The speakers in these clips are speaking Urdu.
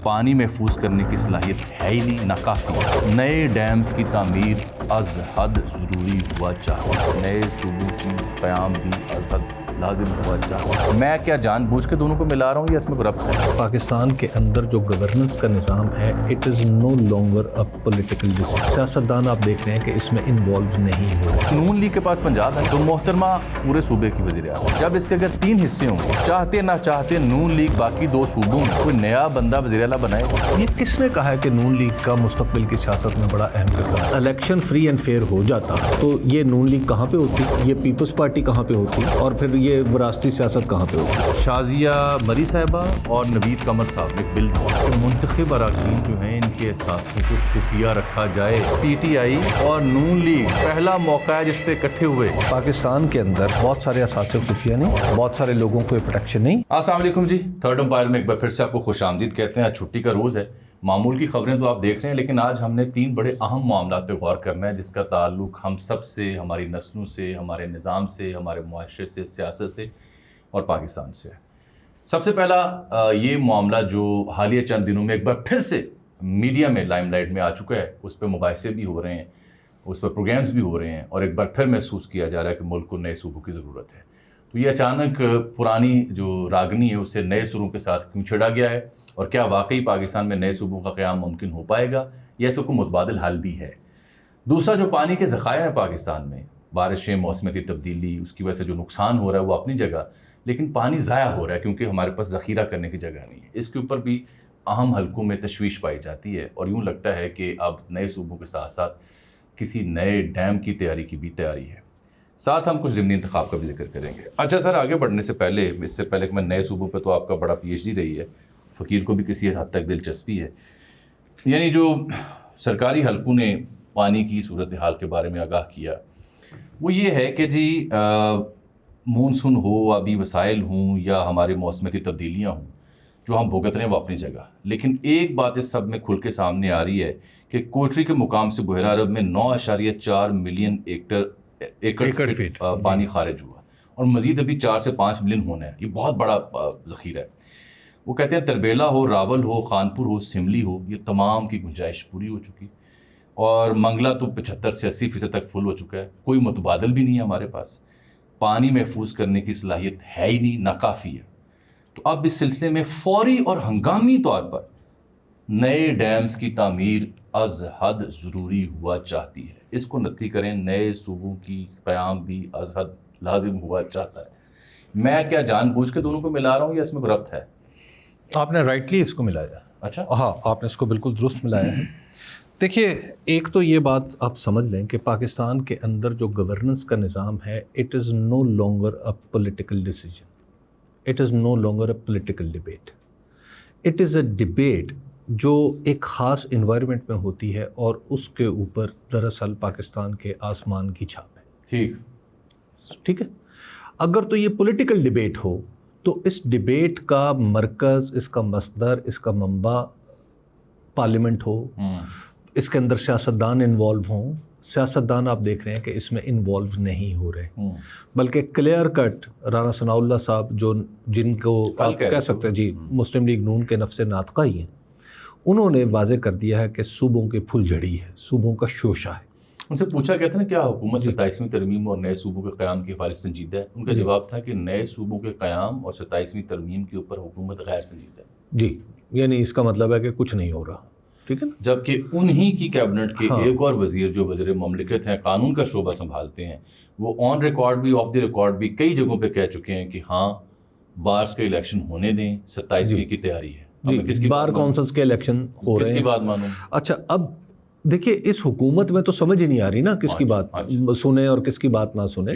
پانی محفوظ کرنے کی صلاحیت ہے ہی نہیں، ناکافی۔ نئے ڈیمز کی تعمیر از حد ضروری ہوا چاہیے، نئے صوبوں کی قیام بھی از حد لازم ہوا چاہیے۔ میں کیا جان بوجھ کے دونوں کو ملا رہا ہوں یا اس میں کوئی ربط ہے؟ پاکستان کے اندر جو گورننس کا نظام ہے it is no longer a political decision. سیاستدان آپ دیکھ رہے ہیں کہ اس میں انوالو نہیں ہو رہے۔ نون لیگ کے پاس پنجاب ہے تو محترمہ پورے صوبے کی وزیر اعظم، جب اس کے اگر 3 حصے ہوں گے، چاہتے نہ چاہتے نون لیگ باقی 2 صوبوں میں کوئی نیا بندہ وزیر اعلیٰ بنائے گا۔ یہ کس نے کہا ہے کہ نون لیگ کا مستقبل کی سیاست میں بڑا اہم کردار؟ الیکشن فری اینڈ فیئر ہو جاتا تو یہ نون لیگ کہاں پہ ہوتی، یہ پیپلز پارٹی کہاں پہ ہوتی، اور پھر یہ وراثتی سیاست کہاں پہ ہوتی؟ شازیہ مری صاحبہ اور نوید قمر صاحب نے بل کہ منتخب اراکین جو ہیں ان کے احساسوں کو خفیہ رکھا جائے۔ پی ٹی آئی اور نون لیگ پہلا موقع ہے جس پہ اکٹھے ہوئے۔ پاکستان کے اندر بہت سارے اثاثے خفیہ نہیں، بہت سارے لوگوں کو پروٹیکشن نہیں۔ السلام علیکم جی، تھرڈ امپائر میں ایک بار پھر سے آپ کو خوش آمدید کہتے ہیں۔ آج چھٹی کا روز ہے، معمول کی خبریں تو آپ دیکھ رہے ہیں، لیکن آج ہم نے 3 بڑے اہم معاملات پہ غور کرنا ہے جس کا تعلق ہم سب سے، ہماری نسلوں سے، ہمارے نظام سے، ہمارے معاشرے سے، سیاست سے اور پاکستان سے۔ سب سے پہلا یہ معاملہ جو حالیہ چند دنوں میں ایک بار پھر سے میڈیا میں لائم لائٹ میں آ چکا ہے، اس پہ مباحثے بھی ہو رہے ہیں، اس پر پروگرامز بھی ہو رہے ہیں، اور ایک بار پھر محسوس کیا جا رہا ہے کہ ملک کو نئے صوبوں کی ضرورت ہے۔ تو یہ اچانک پرانی جو راگنی ہے اسے نئے سروں کے ساتھ کیوں چھڑا گیا ہے، اور کیا واقعی پاکستان میں نئے صوبوں کا قیام ممکن ہو پائے گا، یا اس کو متبادل حل بھی ہے۔ دوسرا جو پانی کے ذخائر ہیں پاکستان میں، بارشیں، موسمیاتی تبدیلی، اس کی وجہ سے جو نقصان ہو رہا ہے وہ اپنی جگہ، لیکن پانی ضائع ہو رہا ہے کیونکہ ہمارے پاس ذخیرہ کرنے کی جگہ نہیں ہے۔ اس کے اوپر بھی اہم حلقوں میں تشویش پائی جاتی ہے، اور یوں لگتا ہے کہ اب نئے صوبوں کے ساتھ ساتھ کسی نئے ڈیم کی تیاری کی بھی تیاری ہے۔ ساتھ ہم کچھ ضمنی انتخاب کا بھی ذکر کریں گے۔ اچھا سر، آگے بڑھنے سے پہلے، اس سے پہلے کہ میں نئے صوبوں پہ، تو آپ کا بڑا پی ایچ ڈی رہی ہے، فقیر کو بھی کسی حد تک دلچسپی ہے، یعنی جو سرکاری حلقوں نے پانی کی صورتحال کے بارے میں آگاہ کیا وہ یہ ہے کہ جی مونسون ہو، آبی وسائل ہوں، یا ہمارے موسمیاتی تبدیلیاں ہوں، جو ہم بھگت رہے ہیں وہ اپنی جگہ، لیکن ایک بات اس سب میں کھل کے سامنے آ رہی ہے کہ کوٹری کے مقام سے بحیرہ عرب میں 9.4 ملین ایکڑ فٹ پانی خارج ہوا، اور مزید ابھی 4 سے 5 ملین ہونا ہے۔ یہ بہت بڑا ذخیرہ ہے۔ وہ کہتے ہیں تربیلا ہو، راول ہو، خانپور ہو، سملی ہو، یہ تمام کی گنجائش پوری ہو چکی، اور منگلہ تو 75 سے 80% تک فل ہو چکا ہے۔ کوئی متبادل بھی نہیں ہے ہمارے پاس، پانی محفوظ کرنے کی صلاحیت ہے ہی نہیں، ناکافی ہے۔ تو اب اس سلسلے میں فوری اور ہنگامی طور پر نئے ڈیمز کی تعمیر از حد ضروری ہوا چاہتی ہے۔ اس کو نتھی کریں، نئے صوبوں کی قیام بھی از حد لازم ہوا چاہتا ہے۔ میں کیا جان بوجھ کے دونوں کو ملا رہا ہوں یا اس میں کوئی ربط ہے؟ آپ نے رائٹلی اس کو ملایا۔ اچھا، ہاں، آپ نے اس کو بالکل درست ملایا ہے۔ دیکھیے، ایک تو یہ بات آپ سمجھ لیں کہ پاکستان کے اندر جو گورننس کا نظام ہے it is no longer a political decision, it is no longer a political debate, it is a debate جو ایک خاص انوائرمنٹ میں ہوتی ہے، اور اس کے اوپر دراصل پاکستان کے آسمان کی چھاپ ہے۔ ٹھیک ہے، اگر تو یہ پولیٹیکل ڈبیٹ ہو تو اس ڈبیٹ کا مرکز، اس کا مصدر، اس کا منبع پارلیمنٹ ہو، اس کے اندر سیاستدان انوالو ہوں۔ سیاستدان آپ دیکھ رہے ہیں کہ اس میں انوالو نہیں ہو رہے، بلکہ کلیئر کٹ رانا ثناء اللہ صاحب، جو جن کو آپ کہہ سکتے ہیں جی مسلم لیگ نون کے نفس ناطقہ ہی ہیں، انہوں نے واضح کر دیا ہے کہ صوبوں کی پھل جھڑی ہے، صوبوں کا شوشہ ہے۔ ان سے پوچھا گیا تھا نا کیا حکومت 27ویں ترمیم اور نئے صوبوں کے قیام کے حوالے سے سنجیدہ ہے؟ ان کا جواب تھا کہ نئے صوبوں کے قیام اور 27ویں ترمیم کے اوپر حکومت غیر سنجیدہ ہے۔ جی، یعنی اس کا مطلب ہے کہ کچھ نہیں ہو رہا، ٹھیک ہے نا۔ جبکہ انہی کی کیبنٹ کے ایک اور وزیر جو وزیر مملکت ہیں، قانون کا شعبہ سنبھالتے ہیں، وہ آن ریکارڈ بھی آف دی ریکارڈ بھی کئی جگہوں پہ کہہ چکے ہیں کہ ہاں بارس کے الیکشن ہونے دیں، 27ویں کی تیاری ہے۔ جی، بار کونسلز کے الیکشن ہو رہے ہیں، کس کی بات مانوں؟ اچھا، اب دیکھیے اس حکومت میں تو سمجھ ہی نہیں آ رہی نا کس کی بات سنیں اور کس کی بات نہ سنیں۔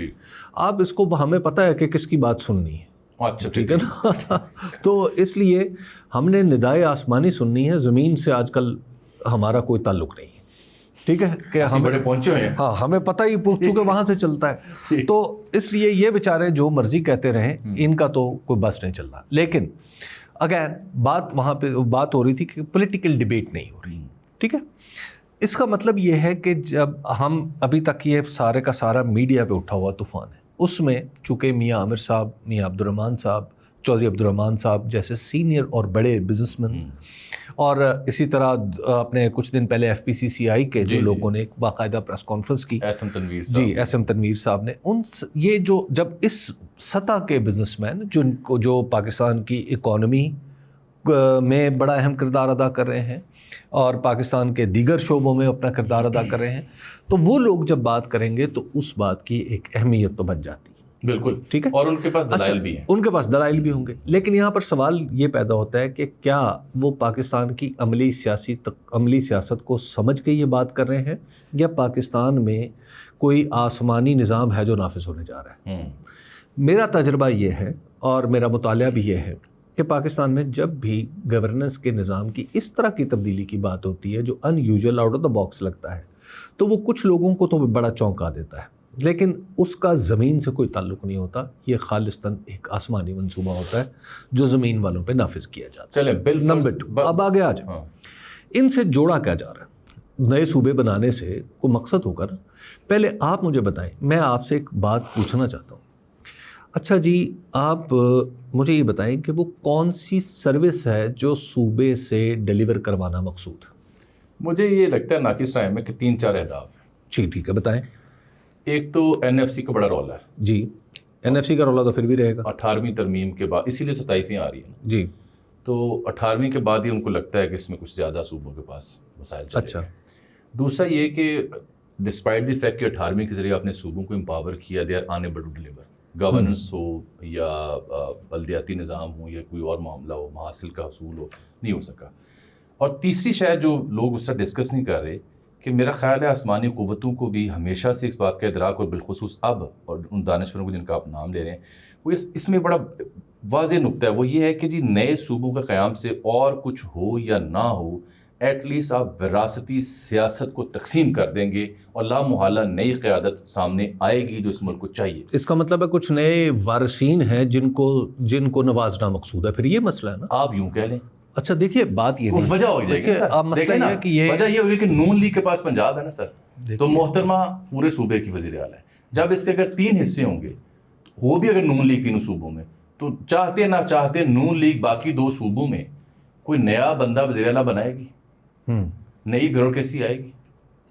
آپ اس کو ہمیں پتہ ہے کہ کس کی بات سننی ہے، اچھا ٹھیک ہے نا۔ تو اس لیے ہم نے ندائے آسمانی سننی ہے، زمین سے آج کل ہمارا کوئی تعلق نہیں ہے، ٹھیک ہے کہ ہم بڑے پہنچے ہوئے ہیں، ہاں ہمیں پتہ ہی چونکہ وہاں سے چلتا ہے، تو اس لیے یہ بیچارے جو مرضی کہتے رہیں، ان کا تو کوئی بس نہیں چل رہا۔ لیکن اگین بات وہاں پہ بات ہو رہی تھی کہ پولیٹیکل ڈبیٹ نہیں ہو رہی، ٹھیک ہے۔ اس کا مطلب یہ ہے کہ جب ہم ابھی تک یہ سارے کا سارا میڈیا پہ اٹھا ہوا طوفان ہے، اس میں چونکہ میاں عامر صاحب، میاں عبد الرحمان صاحب، چودھری عبد الرحمان صاحب جیسے سینئر اور بڑے بزنس مین اور اسی طرح اپنے کچھ دن پہلے FPCCI کے جو لوگوں نے ایک باقاعدہ پریس کانفرنس کی, ایس ایم تنویر صاحب نے, یہ جو جب اس سطح کے بزنس مین جو پاکستان کی اکانومی میں بڑا اہم کردار ادا کر رہے ہیں اور پاکستان کے دیگر شعبوں میں اپنا کردار ادا کر رہے ہیں, تو وہ لوگ جب بات کریں گے تو اس بات کی ایک اہمیت تو بن جاتی ہے. بالکل ٹھیک ہے, اور ان کے پاس دلائل بھی ہیں, ان کے پاس دلائل بھی ہوں گے. لیکن یہاں پر سوال یہ پیدا ہوتا ہے کہ کیا وہ پاکستان کی عملی سیاست کو سمجھ کے یہ بات کر رہے ہیں, یا پاکستان میں کوئی آسمانی نظام ہے جو نافذ ہونے جا رہا ہے. میرا تجربہ یہ ہے اور میرا مطالعہ بھی یہ ہے کہ پاکستان میں جب بھی گورننس کے نظام کی اس طرح کی تبدیلی کی بات ہوتی ہے جو unusual out of the box لگتا ہے, تو وہ کچھ لوگوں کو تو بڑا چونکا دیتا ہے, لیکن اس کا زمین سے کوئی تعلق نہیں ہوتا. یہ خالصتاً ایک آسمانی منصوبہ ہوتا ہے جو زمین والوں پہ نافذ کیا جاتا ہے. نمبر 2, اب آگے آ جائیں, ان سے جوڑا کیا جا رہا ہے؟ نئے صوبے بنانے سے کوئی مقصد ہوگا نا. پہلے آپ مجھے بتائیں, میں آپ سے ایک بات پوچھنا چاہتا ہوں. اچھا جی, آپ مجھے یہ بتائیں کہ وہ کون سی سروس ہے جو صوبے سے ڈیلیور کروانا مقصود ہے؟ مجھے یہ لگتا ہے ناقص رائے میں کہ 3-4 اہداف ہیں. جی ٹھیک ہے, بتائیں. ایک تو NFC کا بڑا رول ہے. جی, NFC کا رول تو پھر بھی رہے گا 18ویں ترمیم کے بعد, اسی لیے 27ویں آ رہی ہے نا. جی, تو 18ویں کے بعد ہی ان کو لگتا ہے کہ اس میں کچھ زیادہ صوبوں کے پاس مسائل چلیں گے. اچھا. دوسرا یہ کہ ڈسپائٹ دی فیکٹ کہ 18ویں کے ذریعے آپ نے صوبوں کو امپاور کیا, they are unable to deliver. Governance ہو یا بلدیاتی نظام ہو یا کوئی اور معاملہ ہو, محاصل کا حصول ہو, نہیں ہو سکا. اور تیسری شاید جو لوگ اس سے ڈسکس نہیں کر رہے کہ میرا خیال ہے آسمانی قوتوں کو بھی ہمیشہ سے اس بات کا ادراک, اور بالخصوص اب, اور ان دانشوروں کو جن کا آپ نام لے رہے ہیں, وہ اس میں بڑا واضح نقطہ ہے. وہ یہ ہے کہ جی نئے صوبوں کے قیام سے اور کچھ ہو یا نہ ہو, ایٹ لیسٹ آپ وراثتی سیاست کو تقسیم کر دیں گے اور لامحالہ نئی قیادت سامنے آئے گی جو اس ملک کو چاہیے. اس کا مطلب ہے کچھ نئے وارثین ہیں جن کو نوازنا مقصود ہے, پھر یہ مسئلہ ہے نا. آپ یوں کہہ لیں. اچھا دیکھیے, بات یہ نہیں, وجہ ہو جائے گی سر, مسئلہ یہ ہے کہ وجہ یہ ہوگی کہ نون لیگ کے پاس پنجاب ہے نا سر, تو محترمہ پورے صوبے کی وزیر اعلیٰ ہے. جب اس کے اگر 3 حصے ہوں گے, وہ بھی اگر نون لیگ 3 صوبوں میں, تو چاہتے نہ چاہتے نون لیگ باقی 2 صوبوں میں کوئی نیا بندہ وزیر اعلیٰ بنائے گی, نئی بیوروکریسی آئے گی.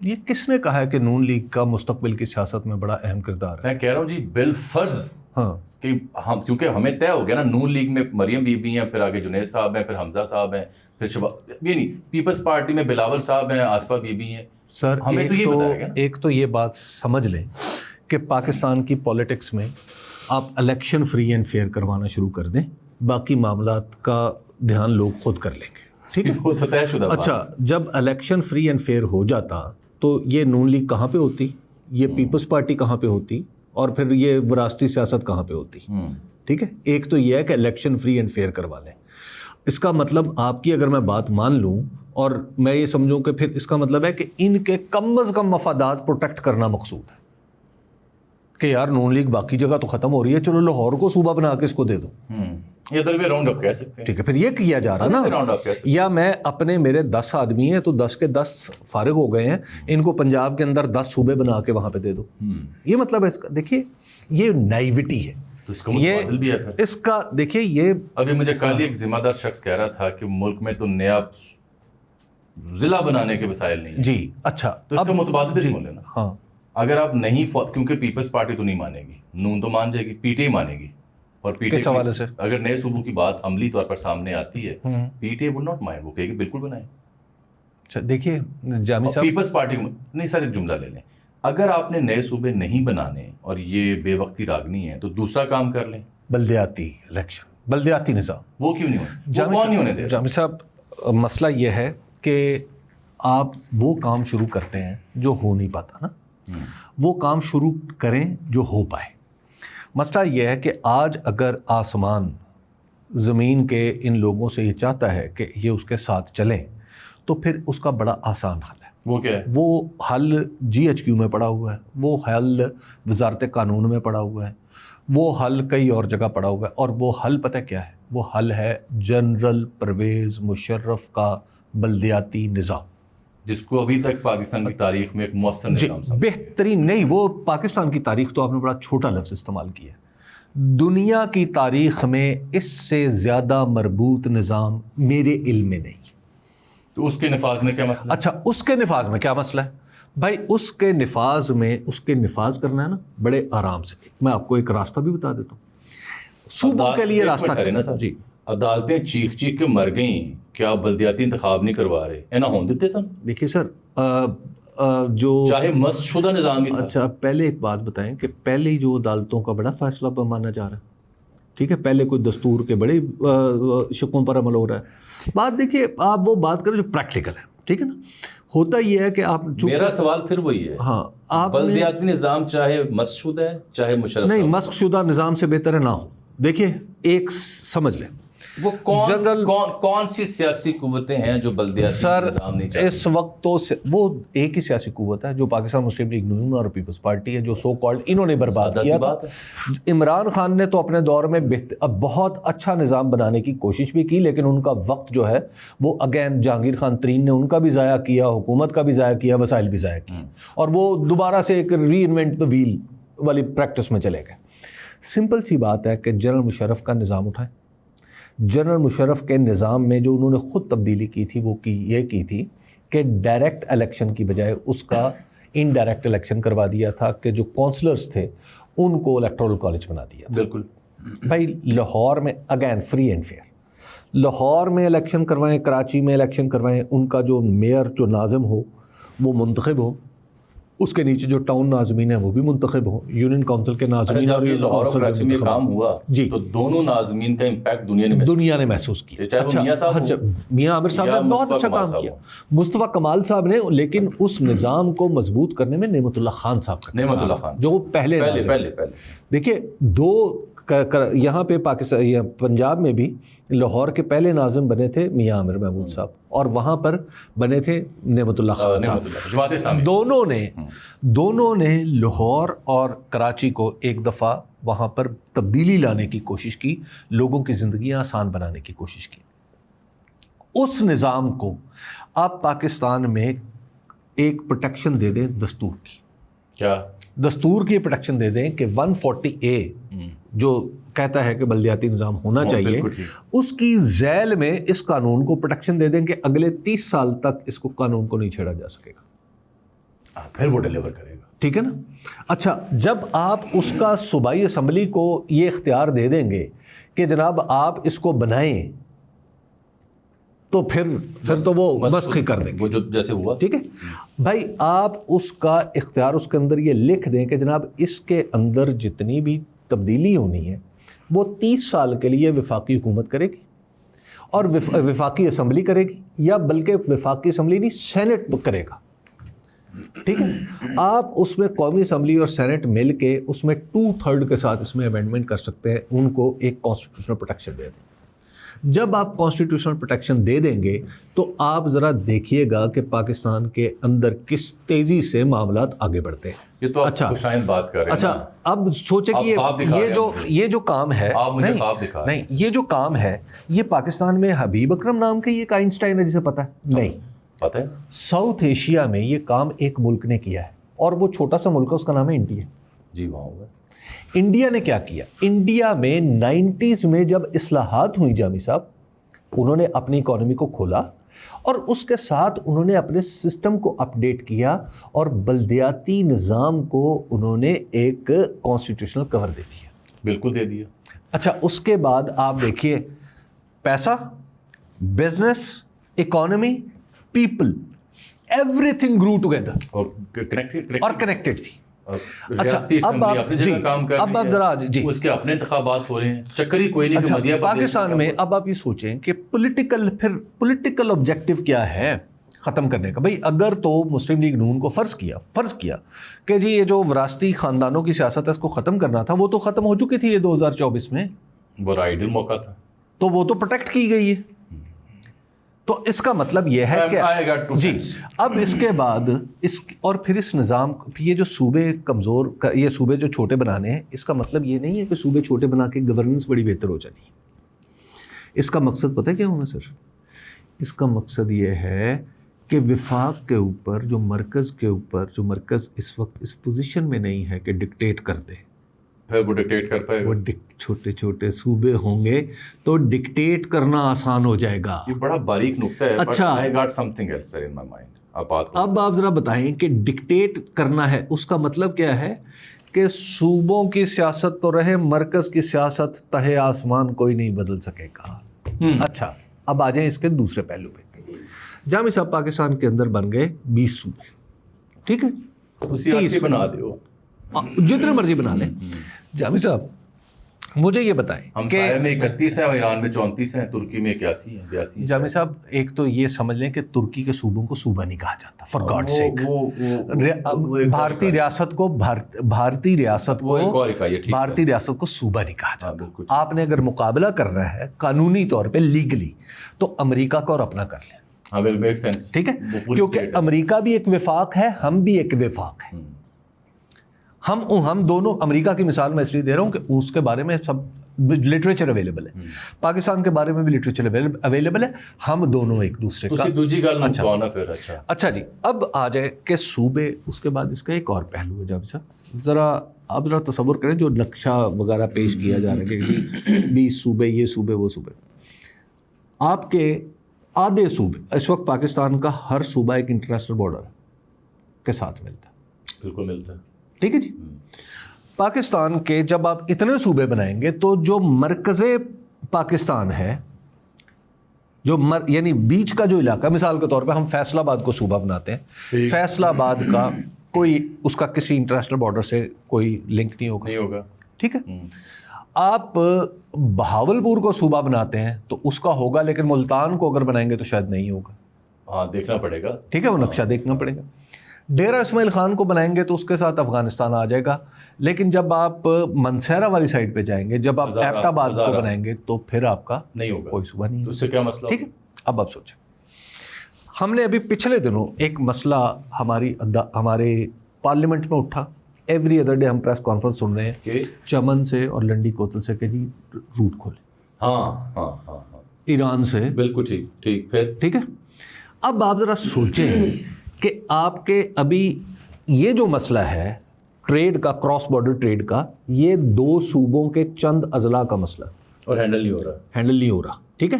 یہ کس نے کہا ہے کہ نون لیگ کا مستقبل کی سیاست میں بڑا اہم کردار ہے؟ میں کہہ رہا ہوں جی بالفرض, ہاں, کہ ہم کیونکہ ہمیں طے ہو گیا نا, نون لیگ میں مریم بی بی ہیں, پھر آگے جنید صاحب ہیں, پھر حمزہ صاحب ہیں, پھر یہ نہیں پیپلز پارٹی میں بلاول صاحب ہیں, آصفہ بی بی ہیں. سر ہمیں تو یہ بتایا گیا. ایک تو یہ بات سمجھ لیں کہ پاکستان کی پولیٹکس میں آپ الیکشن فری اینڈ فیئر کروانا شروع کر دیں, باقی معاملات کا دھیان لوگ خود کر لیں گے. ٹھیک ہے. اچھا, جب الیکشن فری اینڈ فیئر ہو جاتا تو یہ نون لیگ کہاں پہ ہوتی, یہ پیپلز پارٹی کہاں پہ ہوتی, اور پھر یہ وراثتی سیاست کہاں پہ ہوتی؟ ٹھیک ہے. ایک تو یہ ہے کہ الیکشن فری اینڈ فیئر کروا لیں. اس کا مطلب آپ کی اگر میں بات مان لوں اور میں یہ سمجھوں کہ پھر اس کا مطلب ہے کہ ان کے کم از کم مفادات پروٹیکٹ کرنا مقصود ہے کہ یار نون لیگ باقی جگہ تو ختم ہو رہی ہے, چلو لاہور کو صوبہ بنا کے اس کو دے دو. یہ درویہ راؤنڈ اپ کہہ سکتے ہیں. ٹھیک ہے, پھر یہ کیا جا رہا نا, یا میں اپنے میرے 10 آدمی ہیں تو 10 کے 10 فارغ ہو گئے ہیں, ان کو پنجاب کے اندر 10 صوبے بنا کے وہاں پہ دے دو. یہ مطلب ہے اس کا. دیکھیے یہ نائیوٹی ہے, اس کا دیکھیے. یہ ابھی مجھے کل ایک ذمہ دار شخص کہہ رہا تھا کہ ملک میں تو نیا ضلع بنانے کے وسائل نہیں. جی اچھا, تو اس کا متبادل بھی سن لینا. ہاں, اگر آپ نہیں, کیونکہ پیپلز پارٹی تو نہیں مانے گی, نون تو مان جائے گی, پی ٹی آئی مانے گی. اور پی ٹی کس حوالے سے اگر نئے صوبوں کی بات عملی طور پر سامنے آتی ہے, P T I would not mind, وہ کہے گی بالکل بنائیں. اچھا دیکھیے جامی صاحب, پیپلز پارٹی نہیں سر, ایک جملہ لے لیں, اگر آپ نے نئے صوبے نہیں بنانے اور یہ بے وقتی راگنی ہے تو دوسرا کام کر لیں, بلدیاتی الیکشن, بلدیاتی نظام. وہ کیوں نہیں ہونے دے؟ جامی صاحب مسئلہ یہ ہے کہ آپ وہ کام شروع کرتے ہیں جو ہو نہیں پاتا نا, وہ کام شروع کریں جو ہو پائے. مسئلہ یہ ہے کہ آج اگر آسمان زمین کے ان لوگوں سے یہ چاہتا ہے کہ یہ اس کے ساتھ چلیں تو پھر اس کا بڑا آسان حل ہے. وہ کیا ہے؟ وہ حل GHQ میں پڑا ہوا ہے, وہ حل وزارت قانون میں پڑا ہوا ہے, وہ حل کئی اور جگہ پڑا ہوا ہے. اور وہ حل پتہ کیا ہے؟ وہ حل ہے جنرل پرویز مشرف کا بلدیاتی نظام, جس کو ابھی تک پاکستان کی تاریخ میں ایک مؤثر نظام سمجھا. بہترین نہیں, وہ پاکستان کی تاریخ تو آپ نے بڑا چھوٹا لفظ استعمال کیا ہے. دنیا کی تاریخ میں اس سے زیادہ مربوط نظام میرے علم میں نہیں. تو اس کے نفاذ میں کیا مسئلہ؟ اچھا اس کے نفاذ میں کیا مسئلہ ہے بھائی؟ اس کے نفاذ کرنا ہے نا بڑے آرام سے. میں آپ کو ایک راستہ بھی بتا دیتا ہوں صوبوں کے لیے راستہ. جی عدالتیں چیخ کے مر گئیں, کیا بلدیاتی انتخاب نہیں کروا رہے؟ اینا ہون دیتے سن. دیکھیے سر جو چاہے مست شدہ نظام ہی تھا. اچھا پہلے ایک بات بتائیں کہ پہلے ہی جو عدالتوں کا بڑا فیصلہ مانا جا رہا ہے, ٹھیک ہے, پہلے کوئی دستور کے بڑے شقوں پر عمل ہو رہا ہے. بات دیکھیے آپ وہ بات کریں جو پریکٹیکل ہے, ٹھیک ہے نا. ہوتا یہ ہے کہ آپ میرا سوال پھر وہی ہے, ہاں آپ بلدیاتی نظام چاہے مسخ شدہ ہے چاہے مشرف نہیں مسخ شدہ نظام سے بہتر ہے نہ ہو. دیکھیے ایک سمجھ لیں وہ کون سی سیاسی قوتیں ہیں جو بلدیاتی نظام نہیں چاہتی؟ اس وقت تو وہ ایک ہی سیاسی قوت ہے جو پاکستان مسلم لیگ نون اور پیپلز پارٹی ہے, جو سو کالڈ انہوں نے برباد کیا تھا. عمران خان نے تو اپنے دور میں بہت اچھا نظام بنانے کی کوشش بھی کی, لیکن ان کا وقت جو ہے وہ اگین جہانگیر خان ترین نے ان کا بھی ضائع کیا, حکومت کا بھی ضائع کیا, وسائل بھی ضائع کیا, اور وہ دوبارہ سے ایک ری انوینٹ دا ویل والی پریکٹس میں چلے گئے. سمپل سی بات ہے کہ جنرل مشرف کا نظام اٹھائیں. جنرل مشرف کے نظام میں جو انہوں نے خود تبدیلی کی تھی وہ یہ کی تھی کہ ڈائریکٹ الیکشن کی بجائے اس کا انڈائریکٹ الیکشن کروا دیا تھا, کہ جو کونسلرز تھے ان کو الیکٹورل کالج بنا دیا تھا. بالکل بھائی لاہور میں again free and fair, Lahore میں الیکشن کروائیں, کراچی میں الیکشن کروائیں, ان کا جو میئر جو ناظم ہو وہ منتخب ہو, اس کے نیچے جو ٹاؤن ناظمین ہیں وہ بھی منتخب ہوں, یونین کاؤنسل کے ناظمین. جب یہ لاہور اور کراچی میں کام ہوا جی تو دونوں ناظمین کا امپیکٹ دنیا نے محسوس کیا. اچھا میاں عامر صاحب نے بہت اچھا کام کیا, مصطفیٰ کمال صاحب نے, لیکن اس نظام کو مضبوط کرنے میں نعمت اللہ خان صاحب کا, نعمت اللہ خان جو پہلے دیکھیے دو یہاں پہ پاکستان پنجاب میں بھی لاہور کے پہلے ناظم بنے تھے میاں عامر محمود صاحب, اور وہاں پر بنے تھے نعمت اللہ خان صاحب. دونوں نے لاہور اور کراچی کو ایک دفعہ وہاں پر تبدیلی لانے کی کوشش کی, لوگوں کی زندگیاں آسان بنانے کی کوشش کی. اس نظام کو آپ پاکستان میں ایک پروٹیکشن دے دیں دستور کی, کیا دستور کی پروٹیکشن دے دیں کہ 140A جو کہتا ہے کہ بلدیاتی نظام ہونا چاہیے, اس کی ذیل میں اس قانون کو پروٹیکشن دے دیں کہ اگلے 30 سال تک اس کو قانون کو نہیں چھیڑا جا سکے گا, پھر وہ ڈیلیور کرے گا. ٹھیک ہے نا. اچھا جب آپ اس کا صوبائی اسمبلی کو یہ اختیار دے دیں گے کہ جناب آپ اس کو بنائیں, تو پھر تو وہ مسخ کر دیں گے, وہ جو جیسے ہوا. ٹھیک ہے بھائی, آپ اس کا اختیار اس کے اندر یہ لکھ دیں کہ جناب اس کے اندر جتنی بھی تبدیلی ہونی ہے وہ 30 سال کے لیے وفاقی حکومت کرے گی اور وفاقی اسمبلی کرے گی, یا بلکہ وفاقی اسمبلی نہیں سینٹ کرے گا. ٹھیک ہے, آپ اس میں قومی اسمبلی اور سینٹ مل کے اس میں 2/3 کے ساتھ اس میں امینڈمنٹ کر سکتے ہیں, ان کو ایک کانسٹیٹیوشنل پروٹیکشن دے دیں. جب آپ کانسٹیٹیوشنل پروٹیکشن دے دیں گے تو آپ ذرا دیکھیے گا کہ پاکستان کے اندر کس تیزی سے معاملات آگے بڑھتے ہیں. یہ تو اچھا بات کر رہے ہیں. اچھا اب سوچیں کہ یہ جو کام ہے, نہیں یہ جو کام ہے یہ پاکستان میں حبیب اکرم نام کا یہ ایک آئنسٹائن ہے جسے پتہ ہے نہیں پتہ ہے. ساؤتھ ایشیا میں یہ کام ایک ملک نے کیا ہے, اور وہ چھوٹا سا ملک ہے, اس کا نام ہے انڈیا. جی وہاں ہوگا. انڈیا نے کیا کیا, انڈیا میں 90s میں جب اصلاحات ہوئی جامی صاحب, انہوں نے اپنی اکانومی کو کھولا اور اس کے ساتھ انہوں نے اپنے سسٹم کو اپڈیٹ کیا اور بلدیاتی نظام کو انہوں نے ایک کانسٹیٹیوشنل کور دے دیا. بالکل دے دیا. اچھا اس کے بعد آپ دیکھیے پیسہ, business, economy, people, everything grow together اور کنیکٹڈ تھی. اچھا اب آپ ذرا جی اس کے اپنے انتخابات ہو رہے ہیں, چکری کوئی نہیں. اچھا پاکستان میں اب آپ یہ سوچیں کہ پولیٹیکل آبجیکٹو کیا ہے ختم کرنے کا. بھائی اگر تو مسلم لیگ نون کو فرض کیا کہ جی یہ جو وراثتی خاندانوں کی سیاست ہے اس کو ختم کرنا تھا, وہ تو ختم ہو چکی تھی یہ 2024 میں, وہ آئیڈل موقع تھا, تو وہ تو پروٹیکٹ کی گئی ہے. تو اس کا مطلب یہ ہے کہ جی اب اس کے بعد اور پھر اس نظام, یہ جو صوبے کمزور, یہ صوبے جو چھوٹے بنانے ہیں, اس کا مطلب یہ نہیں ہے کہ صوبے چھوٹے بنا کے گورننس بڑی بہتر ہو جانی. اس کا مقصد پتہ ہے کیا ہونا سر, اس کا مقصد یہ ہے کہ وفاق کے اوپر جو مرکز اس وقت اس پوزیشن میں نہیں ہے کہ ڈکٹیٹ کر دے, پھر وہ ڈکٹیٹ کر پائے گا. وہ چھوٹے چھوٹے صوبے ہوں گے تو ڈکٹیٹ کرنا آسان ہو جائے گا. یہ بڑا باریک نکتہ ہے. اچھا I got something else in my mind. اب آپ ذرا بتائیں کہ ڈکٹیٹ کرنا ہے اس کا مطلب کیا ہے کہ صوبوں کی سیاست تو رہے, مرکز کی سیاست تہے آسمان کوئی نہیں بدل سکے گا. اچھا اب آ جائیں اس کے دوسرے پہلو پہ. جامع صاحب پاکستان کے اندر بن گئے 20 صوبے, ٹھیک ہے, اسی بنا دیو, جتنے مرضی بنا لیں. جامع صاحب مجھے یہ بتائیں ہم سارے میں 31 ہیں اور ایران میں 34 ہیں, ترکی میں 81 ہیں, 82 ہیں. جامع صاحب ایک تو یہ سمجھ لیں کہ ترکی کے صوبوں کو صوبہ نہیں کہا جاتا, فار گاڈ سیک. بھارتی ریاست کو بھارتی ریاست کو صوبہ نہیں کہا جاتا. آپ نے اگر مقابلہ کرنا ہے قانونی طور پہ لیگلی تو امریکہ کو اور اپنا کر لیں, ٹھیک ہے, کیونکہ امریکہ بھی ایک وفاق ہے, ہم بھی ایک وفاق ہیں. ہم دونوں, امریکہ کی مثال میں اس لیے دے رہا ہوں کہ اس کے بارے میں سب لٹریچر اویلیبل ہے, پاکستان کے بارے میں بھی لٹریچر اویلیبل ہے, ہم دونوں ایک دوسرے کا. اچھا جی, اب آ جائے کہ صوبے, اس کے بعد اس کا ایک اور پہلو ہے. جب ذرا آپ ذرا تصور کریں جو نقشہ وغیرہ پیش کیا جا رہا ہے کہ 20 صوبے, یہ صوبے, وہ صوبے, آپ کے آدھے صوبے, اس وقت پاکستان کا ہر صوبہ ایک انٹرنیشنل بارڈر کے ساتھ ملتا ہے. بالکل ملتا ہے, ٹھیک ہے جی. پاکستان کے جب آپ اتنے صوبے بنائیں گے تو جو مرکز پاکستان ہے, جو یعنی بیچ کا جو علاقہ, مثال کے طور پہ ہم فیصل آباد کو صوبہ بناتے ہیں, فیصل آباد کا کوئی اس کا کسی انٹرنیشنل بارڈر سے کوئی لنک نہیں ہوگا, ٹھیک ہے. آپ بہاولپور کو صوبہ بناتے ہیں تو اس کا ہوگا, لیکن ملتان کو اگر بنائیں گے تو شاید نہیں ہوگا. ہاں دیکھنا پڑے گا, ٹھیک ہے, وہ نقشہ دیکھنا پڑے گا. ڈیرہ اسماعیل خان کو بنائیں گے تو اس کے ساتھ افغانستان آ جائے گا, لیکن جب آپ منسیرہ والی سائڈ پہ جائیں گے, جب آپ ایبٹ آباد کو بنائیں گے تو پھر آپ کا نہیں ہوگا, کوئی صوبہ نہیں. اس سے کیا مسئلہ, ٹھیک ہے. اب آپ سوچیں, ہم نے ابھی پچھلے دنوں ایک مسئلہ ہمارے پارلیمنٹ میں اٹھا, ایوری ادر ڈے ہم پریس کانفرنس سن رہے ہیں چمن سے اور لنڈی کوتل سے کہ جی روٹ کھولے. ہاں ایران سے, بالکل ٹھیک, پھر ٹھیک ہے. اب آپ ذرا سوچیں کہ آپ کے ابھی یہ جو مسئلہ ہے ٹریڈ کا, کراس بارڈر ٹریڈ کا, یہ 2 صوبوں کے چند اضلاع کا مسئلہ اور ہینڈل نہیں ہو رہا, ٹھیک ہے.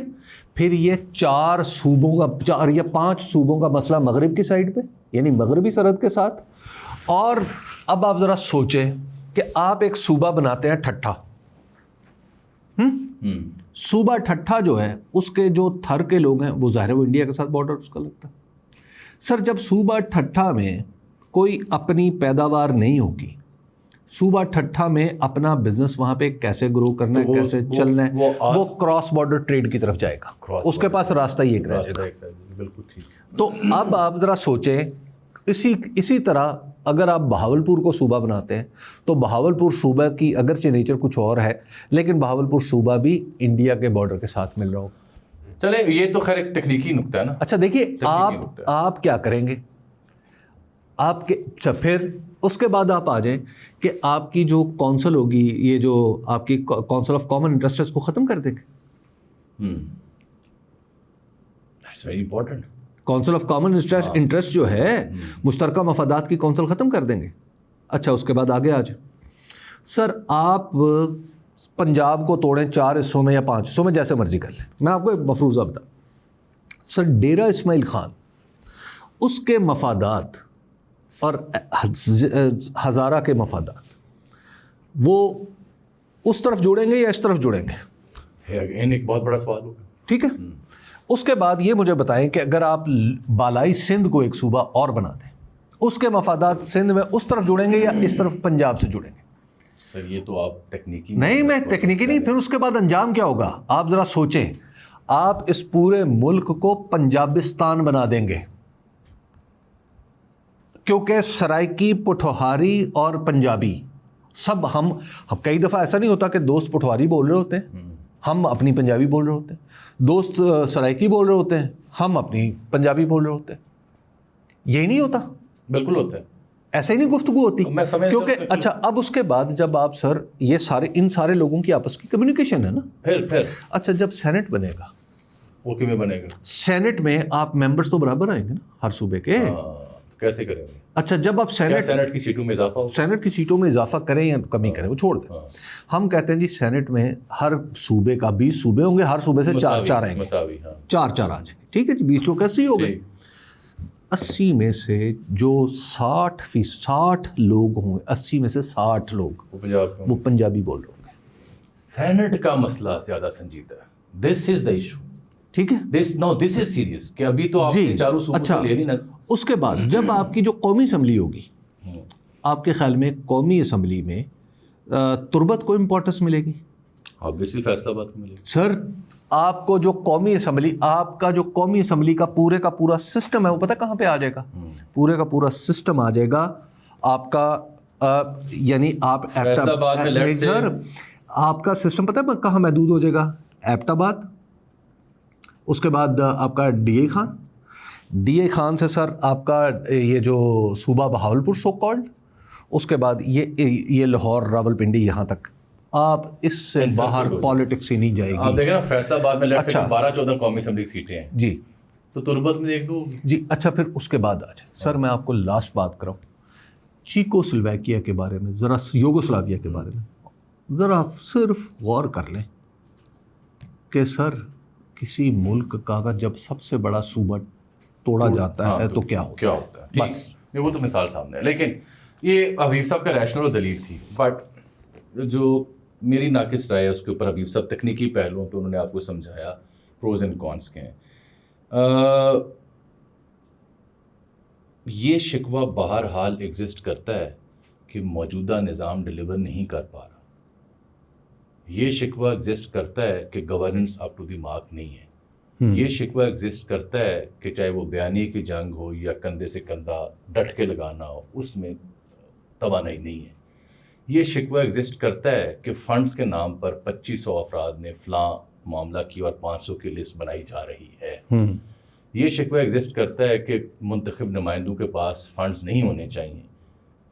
پھر یہ 4 صوبوں کا, 4 یا 5 صوبوں کا مسئلہ مغرب کی سائڈ پہ, یعنی مغربی سرحد کے ساتھ. اور اب آپ ذرا سوچیں کہ آپ ایک صوبہ بناتے ہیں ٹھٹھا, صوبہ ٹھٹھا جو ہے اس کے جو تھر کے لوگ ہیں وہ ظاہر ہے وہ انڈیا کے ساتھ بارڈر اس کا لگتا ہے. سر جب صوبہ ٹھٹھا میں کوئی اپنی پیداوار نہیں ہوگی, صوبہ ٹھٹھا میں اپنا بزنس وہاں پہ کیسے گرو کرنا ہے, کیسے چلنا ہے, وہ کراس بارڈر ٹریڈ کی طرف جائے گا, اس کے پاس راستہ ہی ایک رہے گا. بالکل ٹھیک. تو اب آپ ذرا سوچیں, اسی طرح اگر آپ بہاولپور کو صوبہ بناتے ہیں تو بہاولپور صوبہ کی اگرچہ نیچر کچھ اور ہے, لیکن بہاولپور صوبہ بھی انڈیا کے بارڈر کے ساتھ مل رہا ہوگا. چلے یہ تو خیر ایک تکنیکی نکتہ ہے نا. اچھا دیکھیے, آپ کیا کریں گے, آپ کے پھر اس کے بعد آپ آ جائیں کہ آپ کی جو کونسل ہوگی, یہ جو آپ کی کونسل آف کامن انٹرسٹ, اس کو ختم کر دیں گے. That's very important. Council of common interest جو ہے مشترکہ مفادات کی کونسل ختم کر دیں گے. اچھا اس کے بعد آگے آ جائیں. سر آپ پنجاب کو توڑیں 4 حصوں میں یا 5 حصوں میں, جیسے مرضی کر لیں. میں آپ کو ایک مفروضہ بتاؤں. سر ڈیرہ اسماعیل خان, اس کے مفادات اور ہزارہ کے مفادات وہ اس طرف جڑیں گے یا اس طرف جڑیں گے؟ ایک بہت بڑا سوال ہوگا. ٹھیک ہے. اس کے بعد یہ مجھے بتائیں کہ اگر آپ بالائی سندھ کو ایک صوبہ اور بنا دیں, اس کے مفادات سندھ میں اس طرف جڑیں گے یا اس طرف پنجاب سے جڑیں گے؟ سر یہ تو آپ تکنیکی نہیں, میں تکنیکی نہیں. پھر اس کے بعد انجام کیا ہوگا آپ ذرا سوچیں. آپ اس پورے ملک کو پنجابستان بنا دیں گے, کیونکہ سرائکی, پٹھوہاری اور پنجابی سب ہم کئی دفعہ ایسا نہیں ہوتا کہ دوست پٹھوہاری بول رہے ہوتے ہیں, ہم اپنی پنجابی بول رہے ہوتے ہیں, دوست سرائکی بول رہے ہوتے ہیں, ہم اپنی پنجابی بول رہے ہوتے ہیں. یہی نہیں ہوتا؟ بالکل ہوتا ہے. ایسے ہی نہیں گفتگو ہوتی, کیونکہ اچھا اب اس کے بعد جب آپ سر یہ ان سارے لوگوں کی آپس کی کمیونیکیشن ہے نا, پھر اچھا جب سینٹ بنے گا, وہ کیوں بنے گا؟ سینٹ میں آپ ممبرز تو برابر آئیں گے نا ہر صوبے کے, کیسے کریں گے؟ اچھا جب آپ سینٹ کی سیٹوں میں اضافہ ہو، سینٹ کی سیٹوں میں اضافہ کریں یا کمی کریں وہ چھوڑ دیں. ہم کہتے ہیں جی سینٹ میں ہر صوبے کا 20 صوبے ہوں گے، ہر صوبے سے 4 آئیں گے، مساوی، ہاں 4 آ جائیں گے. ٹھیک ہے جی، 20 چوک 80 ہو گئے. 80 میں سے جو 60 لوگ ہوں گے، 80 میں سے 60 لوگ وہ پنجابی بول رہے ہوں گے. سینٹ کا مسئلہ زیادہ سنجیدہ ہے. دس از دا ایشو. ٹھیک ہے، دس از سیریس کہ ابھی تو آپ نے چاروں صوبوں سے لے لی نا. اس کے بعد جب آپ کی جو قومی اسمبلی ہوگی، آپ کے خیال میں قومی اسمبلی میں تربت کو امپورٹنس ملے گی؟ آبویسلی فیصلہ آباد کو ملے گی. سر آپ کو جو قومی اسمبلی، آپ کا جو قومی اسمبلی کا پورا سسٹم ہے وہ پتہ کہاں پہ آ جائے گا؟ پورے کا پورا سسٹم آ جائے گا آپ کا، یعنی آپ سر آپ کا سسٹم پتہ ہے کہاں محدود ہو جائے گا؟ ایبٹ آباد، اس کے بعد آپ کا ڈی اے خان سے سر آپ کا یہ جو صوبہ بہاولپور سو کالڈ، اس کے بعد یہ لاہور راولپنڈی، یہاں تک آپ اس سے باہر پالیٹکس ہی نہیں جائے گی. آپ دیکھیں نا فیصلہ آباد میں 12-14 قومی اسمبلی سیٹیں ہیں جی، تو تربت میں دیکھ لو جی. اچھا پھر اس کے بعد آ جائے سر، میں آپ کو لاسٹ بات کراؤں چیکو سلوواکیہ کے بارے میں، ذرا یوگوسلاویہ کے بارے میں ذرا صرف غور کر لیں کہ سر کسی ملک کا اگر جب سب سے بڑا صوبہ توڑا جاتا ہے تو کیا ہوتا ہے. بس وہ تو مثال سامنے ہے. لیکن یہ حبیب صاحب کا ریشنل دلیل تھی، بٹ جو میری ناقص رائے ہے اس کے اوپر حبیب صاحب تکنیکی پہلوؤں پہ انہوں نے آپ کو سمجھایا پروز اینڈ کونس کے ہیں. یہ شکوہ بہرحال ایگزسٹ کرتا ہے کہ موجودہ نظام ڈلیور نہیں کر پا رہا. یہ شکوہ ایگزسٹ کرتا ہے کہ governance up to the mark نہیں ہے. یہ شکوہ ایگزسٹ کرتا ہے کہ چاہے وہ بیانیے کی جنگ ہو یا کندھے سے کندھا ڈٹ کے لگانا ہو، اس میں توانائی نہیں ہے. یہ شکوہ ایگزسٹ کرتا ہے کہ فنڈز کے نام پر 2500 افراد نے فلاں معاملہ کی اور 500 کی لسٹ بنائی جا رہی ہے. یہ شکوہ ایگزسٹ کرتا ہے کہ منتخب نمائندوں کے پاس فنڈز نہیں ہونے چاہیے،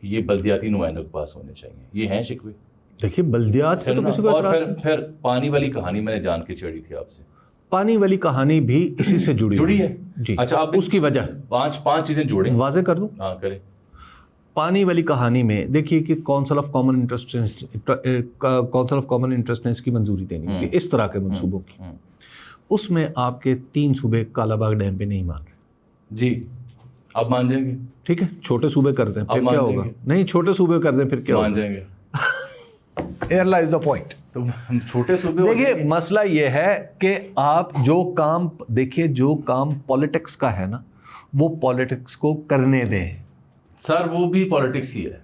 یہ بلدیاتی نمائندوں کے پاس ہونے چاہیے. یہ ہیں شکوے. دیکھیے بلدیات سے تو کسی کو اور پھر پانی والی کہانی میں نے جان کے چھیڑی تھی آپ سے. پانی والی کہانی بھی اسی سے جڑی ہے جی. اچھا آپ اس کی وجہ 5 چیزیں جوڑیں، واضح کر دوں. ہاں کریں. پانی والی کہانی میں دیکھیے کہ کونسل آف کامن انٹرسٹ نے اس کی منظوری دینی ہوگی اس طرح کے منصوبوں کی. اس میں آپ کے 3 صوبے کالا باغ ڈیم پہ نہیں مان رہے. جی آپ مان جائیں گے؟ ٹھیک ہے چھوٹے صوبے کر دیں پھر کیا ہوگا؟ نہیں چھوٹے صوبے کر دیں پھر کیا مان جائیں گے؟ Here lies the point. تو چھوٹے صوبے دیکھیے مسئلہ یہ ہے کہ آپ جو کام دیکھیے، جو کام پالیٹکس کا ہے نا وہ پالیٹکس کو کرنے دیں. سر وہ بھی پالیٹکس ہی ہے.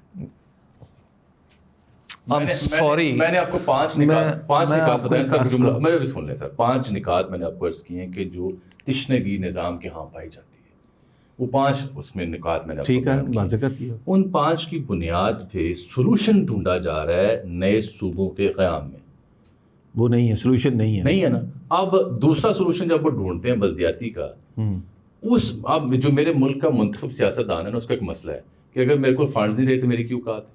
سوری میں نے آپ کو 5 نکات بتائے سر. جملہ میرے بھی سن لیں سر. 5 نکات میں نے آپ کو عرض کیے ہیں کہ جو تشنگی نظام کے ہاں پائی جاتی ہے. وہ 5 اس میں نکات میں نے ٹھیک ہے واضح کر دیا. ان 5 کی بنیاد پہ سولوشن ڈھونڈا جا رہا ہے نئے صوبوں کے قیام میں. وہ نہیں ہے سولوشن، نہیں ہے نا. اب دوسرا سولوشن جب وہ ڈھونڈتے ہیں بلدیاتی کا، اب جو میرے ملک کا منتخب سیاستدان ہے نا اس کا ایک مسئلہ ہے کہ اگر میرے کو فنڈز نہیں رہے تو میری کیوں اوقات ہے.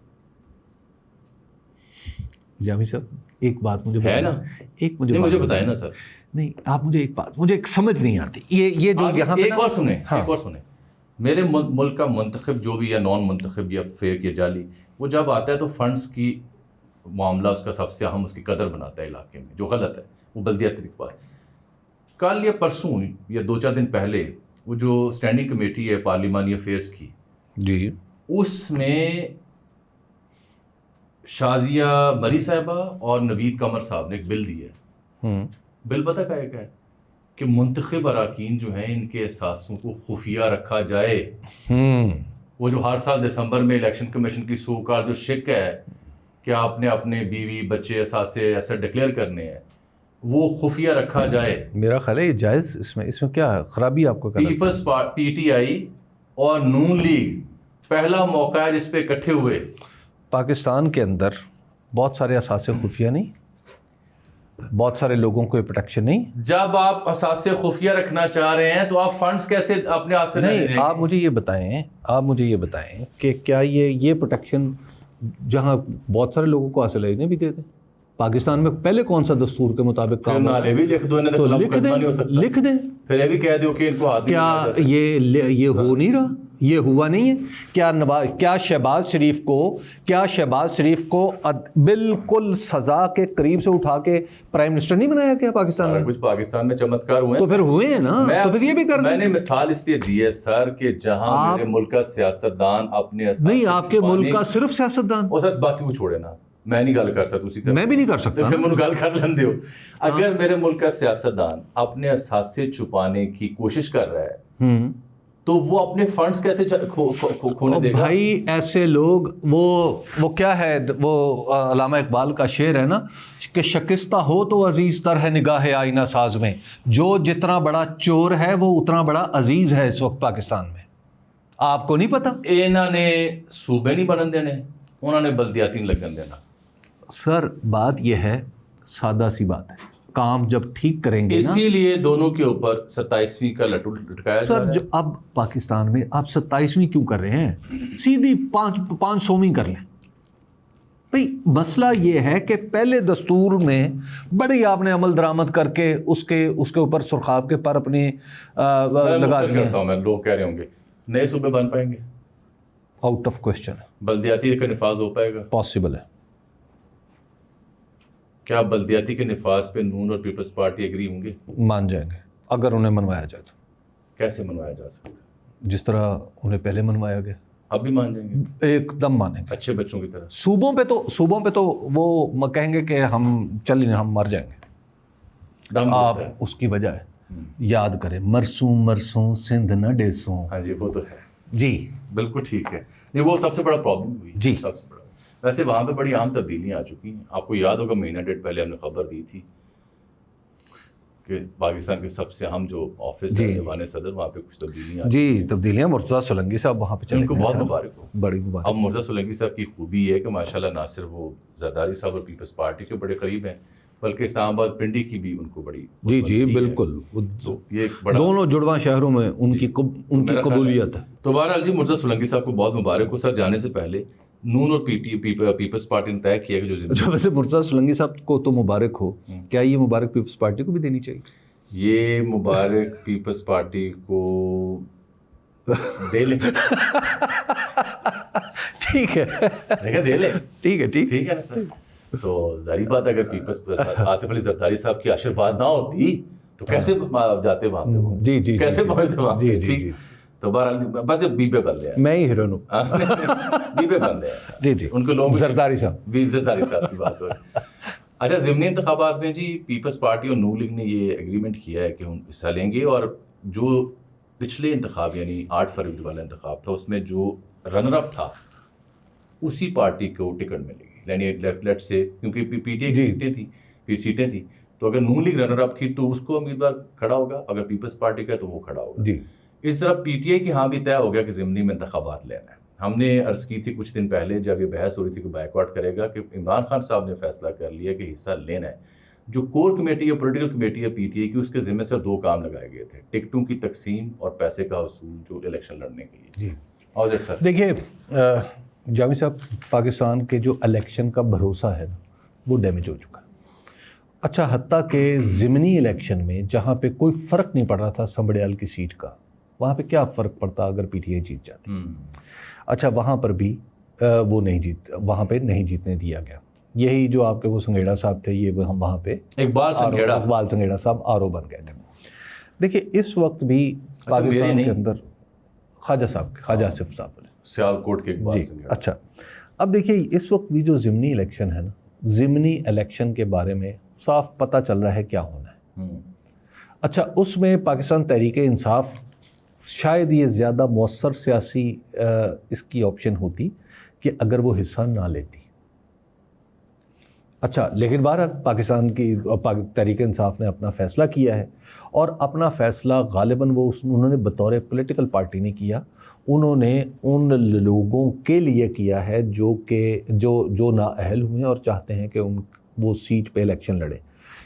جامی صاحب ایک بات مجھے ہے نا، ایک مجھے بتائیں نا سر. نہیں آپ مجھے ایک بات مجھے سمجھ نہیں آتی. یہ جو یہاں ایک اور سنیں. میرے ملک کا منتخب جو بھی یا نان منتخب یا فیک یا جعلی، وہ جب آتا ہے تو فنڈز کی معاملہ اس کا سب سے اہم اس کی قدر بناتا ہے علاقے میں، جو غلط ہے. وہ بلدیاتی اقبال کل یا پرسوں یا 2-4 دن پہلے وہ جو اسٹینڈنگ کمیٹی ہے پارلیمانی افیئرس کی جی، اس میں شازیہ مری صاحبہ اور نوید قمر صاحب نے ایک بل دی ہے. بل پتہ کیا ہے کہ منتخب اراکین جو ہیں ان کے احساسوں کو خفیہ رکھا جائے. وہ جو ہر سال دسمبر میں الیکشن کمیشن کی سوکار جو شک ہے کہ آپ نے اپنے بیوی بچے اثاثے ایسے ڈکلیئر کرنے ہیں، وہ خفیہ رکھا جائے. میرا خیال ہے یہ جائز. اس میں کیا خرابی آپ کو؟ پیپلز پی ٹی آئی اور نون لیگ پہلا موقع ہے جس پہ اکٹھے ہوئے. پاکستان کے اندر بہت سارے اثاثے خفیہ نہیں، بہت سارے لوگوں کو یہ پروٹیکشن نہیں. جب آپ اثاثے خفیہ رکھنا چاہ رہے ہیں تو آپ فنڈز کیسے اپنے آپ سے نہیں؟ آپ مجھے یہ بتائیں کہ کیا یہ پروٹیکشن جہاں بہت سارے لوگوں کو حاصل ہے انہیں بھی دے دیں؟ پاکستان میں پہلے کون سا دستور کے مطابق کام نالے بھی لکھ دو، لکھ دیں. پھر یہ بھی کہہ دو کہ ان کو کیا یہ ہو نہیں رہا؟ یہ ہوا نہیں ہے؟ کیا شہباز شریف کو بالکل سزا کے قریب سے اٹھا کے پرائم منسٹر نہیں بنایا گیا پاکستان میں؟ کچھ پاکستان میں چمتکار ہوئے تو پھر ہوئے ہیں نا، تو پھر یہ بھی کر میں نے مثال اس لیے دی ہے سر کہ جہاں میرے ملک کا سیاستدان اپنے نہیں، آپ کے ملک کا صرف سیاستدان، وہ سر باقی وہ چھوڑے نا، میں نہیں گل کر سکتا اسی طرح، میں بھی نہیں کر سکتا، پھر مجھے گل کر لیندے ہو. اگر میرے ملک کا سیاستدان اپنے اثاثے چھپانے کی کوشش کر رہا ہے تو وہ اپنے فنڈز کیسے کھونے دے گا؟ بھائی ایسے لوگ، وہ کیا ہے، وہ علامہ اقبال کا شعر ہے نا کہ شکستہ ہو تو عزیز تر ہے نگاہ آئینہ ساز میں. جو جتنا بڑا چور ہے وہ اتنا بڑا عزیز ہے اس وقت پاکستان میں. آپ کو نہیں پتا؟ انہوں نے صوبے نہیں بنن دینے، انہوں نے بلدیاتی نہیں لگن دینا. سر بات یہ ہے، سادہ سی بات ہے، کام جب ٹھیک کریں گے نا، اسی لیے دونوں کے اوپر 27ویں کا لٹو لٹکایا جا سر رہا ہے. جو اب پاکستان میں آپ 27ویں کیوں کر رہے ہیں؟ سیدھی 500ویں کر لیں. بھئی مسئلہ یہ ہے کہ پہلے دستور میں بڑی آپ نے عمل درآمد کر کے اس کے اوپر سرخاب کے پر اپنی لگا دیے. میں لوگ کہہ رہے ہوں گے نئے صوبے بن پائیں گے؟ آؤٹ آف کوشچن ہے. بلدیاتی کا نفاذ ہو پائے گا؟ پاسبل ہے. کیا بلدیاتی کے نفاذ پہ نون اور پیپلز پارٹی ایگری ہوں گے؟ مان جائیں گے اگر انہیں منوایا جائے تو. کیسے منوایا جا سکتا ہے؟ جس طرح انہیں پہلے منوایا گیا. اب بھی مان جائیں گے؟ ایک دم مانیں گے. اچھے بچوں کی طرح. صوبوں پہ تو وہ کہیں گے کہ ہم ہم مر جائیں گے. آپ اس کی وجہ ہے یاد کریں، مرسوں سندھ نہ ڈیسوں. ہاں جی وہ تو ہے جی، بالکل ٹھیک ہے. نہیں وہ سب سے بڑا پرابلم ہوئی جی. سب سے بڑا. ویسے وہاں پہ بڑی عام تبدیلیاں آ چکی ہیں. آپ کو یاد ہوگا مہینہ ڈیڑھ پہلے ہم نے خبر دی تھی کہ پاکستان کے سب سے اہم جو آفس ہے ایوان صدر، وہاں پہ کچھ تبدیلیاں مرتضیٰ سولنگی صاحب وہاں پہ چلے ان کو بہت مبارک ہو. بڑی مبارک. اب مرتضیٰ سولنگی صاحب کی خوبی یہ ہے کہ ماشاءاللہ نہ صرف وہ زرداری صاحب اور پیپلز پارٹی کے بڑے قریب ہیں بلکہ اسلام آباد پنڈی کی بھی ان کو بڑی جی بالکل. یہ ایک بڑا دونوں جڑواں شہروں میں ان کی قبولیت ہے. تو بہرحال جی مرتضیٰ سولنگی صاحب کو بہت مبارک ہو. سر جانے سے پہلے نون اور پیپلز پارٹی نے طے کیا کہ جو ویسے مرتضیٰ سولنگی صاحب کو تو مبارک ہو، کیا یہ مبارک پیپلز پارٹی کو بھی دینی چاہیے؟ یہ مبارک پیپلز پارٹی کو دے لیں. ٹھیک ہے دے لیں. ٹھیک ہے نا سر. تو ظاہری بات ہے اگر پیپلز آصف علی زرداری صاحب کی آشیرواد نہ ہوتی تو کیسے جاتے وہاں پہ؟ جی کیسے پہنچتے وہاں پہ؟ تو بہرحال بس بی پہ بن لیا، میں ہی ہیرون ہوں. بی پہ بن لیا جی ان کو لوگ زرداری صاحب کی بات ہو رہی ہے. اچھا ضمنی انتخابات میں جی پیپلز پارٹی اور نون لیگ نے یہ ایگریمنٹ کیا ہے کہ ہم حصہ لیں گے اور جو پچھلے انتخاب یعنی 8 فروری والا انتخاب تھا اس میں جو رنر اپ تھا اسی پارٹی کو ٹکٹ ملے گی. یعنی لیٹ سے کیونکہ پی ٹی آئی کی سیٹیں تھیں تو اگر نون لیگ رنر اپ تھی تو اس کو امیدوار کھڑا ہوگا، اگر پیپلز پارٹی کا تو وہ کھڑا ہوگا. جی اس طرح پی ٹی آئی کی ہاں بھی طے ہو گیا کہ ضمنی میں انتخابات لینا ہے. ہم نے عرض کی تھی کچھ دن پہلے جب یہ بحث ہو رہی تھی کہ بائیکاٹ کرے گا کہ عمران خان صاحب نے فیصلہ کر لیا کہ حصہ لینا ہے. جو کور کمیٹی یا پولیٹیکل کمیٹی ہے پی ٹی آئی کی، اس کے ذمہ سے 2 کام لگائے گئے تھے، ٹکٹوں کی تقسیم اور پیسے کا حصول جو الیکشن لڑنے کے لیے. جی اور سر دیکھیے جاوید صاحب، پاکستان کے جو الیکشن کا بھروسہ ہے نا وہ ڈیمیج ہو چکا ہے. اچھا حتیٰ کہ ضمنی الیکشن میں جہاں پہ کوئی فرق نہیں پڑ رہا تھا سمبڑیال کی سیٹ کا، وہاں پہ کیا فرق پڑتا اگر پی ٹی آئی جیت جاتی؟ اچھا وہاں پر بھی وہ وہاں پہ نہیں جیتنے دیا گیا. یہی جو آپ کے وہ سنگھیڑا صاحب تھے، یہ ہم وہاں پہ اقبال سنگھیڑا صاحب آر او بن گئے تھے. دیکھیے اس وقت بھی پاکستان کے اندر خواجہ آصف صاحب سیالکوٹ کے اقبال سنگھیڑا. اچھا اب دیکھیے اس وقت بھی جو ضمنی الیکشن ہے نا، ضمنی الیکشن کے بارے میں صاف پتہ چل رہا ہے کیا ہونا ہے. اچھا اس میں پاکستان تحریک انصاف شاید یہ زیادہ مؤثر سیاسی اس کی آپشن ہوتی کہ اگر وہ حصہ نہ لیتی. اچھا لیکن بہرحال پاکستان کی تحریک انصاف نے اپنا فیصلہ کیا ہے اور اپنا فیصلہ غالباً انہوں نے بطور پولیٹیکل پارٹی نہیں کیا، انہوں نے ان لوگوں کے لیے کیا ہے جو نااہل ہوئے اور چاہتے ہیں کہ وہ سیٹ پہ الیکشن لڑیں،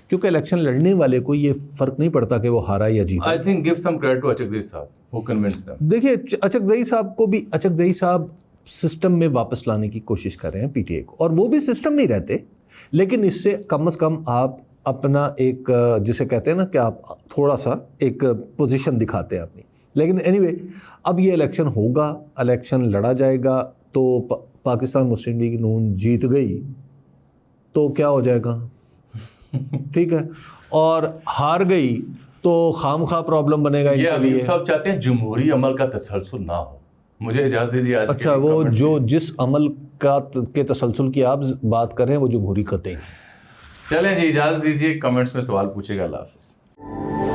کیونکہ الیکشن لڑنے والے کو یہ فرق نہیں پڑتا کہ وہ ہارا یا جیتا. I think give some credit to اچک Zai صاحب who convinced them. دیکھیے اچک زئی صاحب سسٹم میں واپس لانے کی کوشش کر رہے ہیں پی ٹی آئی کو، اور وہ بھی سسٹم نہیں رہتے، لیکن اس سے کم از کم آپ اپنا ایک جسے کہتے ہیں نا کہ آپ تھوڑا سا ایک پوزیشن دکھاتے ہیں اپنی لیکن اینی وے اب یہ الیکشن ہوگا, الیکشن لڑا جائے گا, تو پاکستان مسلم لیگ نون جیت گئی تو کیا ہو جائے گا, ٹھیک ہے, اور ہار گئی تو خام خواہ پرابلم بنے گا ان یہ کے ابھی لیے. صاحب چاہتے ہیں جمہوری عمل کا تسلسل نہ ہو. مجھے اجازت دیجیے آج اچھا, وہ جو جس عمل کا کے تسلسل کی آپ بات کر رہے ہیں وہ جمہوری قطعی. چلیں جی, اجازت دیجیے, کمنٹس میں سوال پوچھے گا. اللہ حافظ.